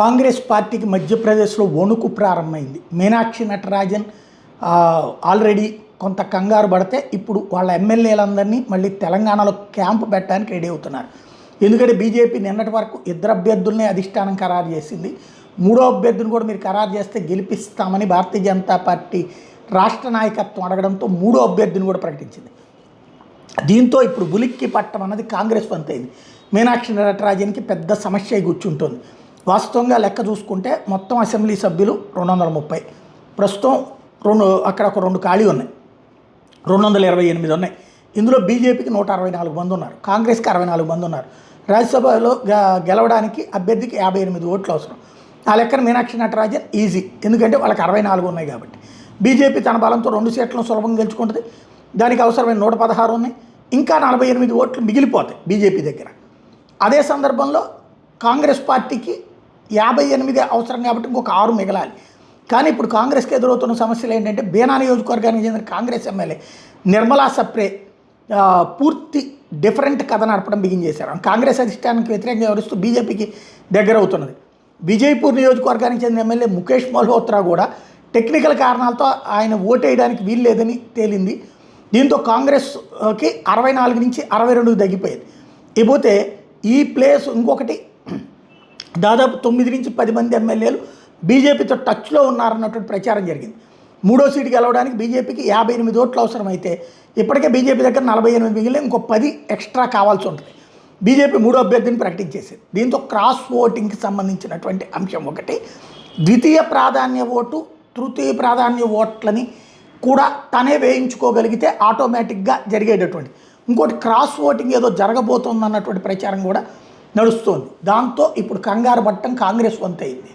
కాంగ్రెస్ పార్టీకి మధ్యప్రదేశ్లో వణుకు ప్రారంభమైంది. మీనాక్షి నటరాజన్ ఆల్రెడీ కొంత కంగారు పడితే ఇప్పుడు వాళ్ళ ఎమ్మెల్యేలందరినీ మళ్ళీ తెలంగాణలో క్యాంపు పెట్టడానికి రెడీ అవుతున్నారు. ఎందుకంటే బీజేపీ నిన్నటి వరకు ఇద్దరు అభ్యర్థులనే అధిష్టానం ఖరారు చేసింది. మూడో అభ్యర్థిని కూడా మీరు ఖరారు చేస్తే గెలిపిస్తామని భారతీయ జనతా పార్టీ రాష్ట్ర నాయకత్వం అడగడంతో మూడో అభ్యర్థిని కూడా ప్రకటించింది. దీంతో ఇప్పుడు ఉలిక్కి పట్టం అన్నది కాంగ్రెస్ వంతైంది. మీనాక్షి నటరాజన్కి పెద్ద సమస్య కూర్చుంటుంది. వాస్తవంగా లెక్క చూసుకుంటే మొత్తం అసెంబ్లీ సభ్యులు 230, ప్రస్తుతం అక్కడ ఒక 2 ఖాళీ ఉన్నాయి, 228 ఉన్నాయి. ఇందులో బీజేపీకి 164 మంది ఉన్నారు, కాంగ్రెస్కి 64 మంది ఉన్నారు. రాజ్యసభలో గెలవడానికి అభ్యర్థికి 58 ఓట్లు అవసరం. ఆ లెక్కన మీనాక్షి నటరాజన్ ఈజీ, ఎందుకంటే వాళ్ళకి 64 ఉన్నాయి కాబట్టి. బీజేపీ తన బలంతో 2 సీట్లను సులభంగా గెలుచుకుంటుంది. దానికి అవసరమైన 116 ఉన్నాయి, ఇంకా 48 ఓట్లు మిగిలిపోతాయి బీజేపీ దగ్గర. అదే సందర్భంలో కాంగ్రెస్ పార్టీకి 58 అవసరం కాబట్టి ఇంకొక 6 మిగలాలి. కానీ ఇప్పుడు కాంగ్రెస్కి ఎదురవుతున్న సమస్యలు ఏంటంటే బీనా నియోజకవర్గానికి చెందిన కాంగ్రెస్ ఎమ్మెల్యే నిర్మలా సప్రే పూర్తి డిఫరెంట్ కథ నడపడం బిగించేశారు. కాంగ్రెస్ అధిష్టానానికి వ్యతిరేకంగా వ్యవహరిస్తూ బీజేపీకి దగ్గర అవుతున్నది. విజయపూర్ నియోజకవర్గానికి చెందిన ఎమ్మెల్యే ముఖేష్ మల్హోత్రా కూడా టెక్నికల్ కారణాలతో ఆయన ఓటేయడానికి వీల్లేదని తేలింది. దీంతో కాంగ్రెస్కి 64 నుంచి 62 తగ్గిపోయేది. ఇకపోతే ఈ ప్లేస్ ఇంకొకటి దాదాపు 9 నుంచి 10 మంది ఎమ్మెల్యేలు బీజేపీతో టచ్లో ఉన్నారన్నటువంటి ప్రచారం జరిగింది. మూడో సీటు గెలవడానికి బీజేపీకి 58 ఓట్లు అవసరమైతే ఇప్పటికే బీజేపీ దగ్గర 48 మిగిలిన ఇంకో 10 ఎక్స్ట్రా కావాల్సి ఉంటుంది. బీజేపీ మూడో అభ్యర్థిని ప్రకటించేసింది. దీంతో క్రాస్ ఓటింగ్కి సంబంధించినటువంటి అంశం ఒకటి, ద్వితీయ ప్రాధాన్య ఓటు తృతీయ ప్రాధాన్య ఓట్లని కూడా తనే వేయించుకోగలిగితే ఆటోమేటిక్గా జరిగేటటువంటి ఇంకోటి క్రాస్ ఓటింగ్ ఏదో జరగబోతోందన్నటువంటి ప్రచారం కూడా నడుస్తోంది. దాంతో ఇప్పుడు కంగారు పట్టడం కాంగ్రెస్ వంతైంది.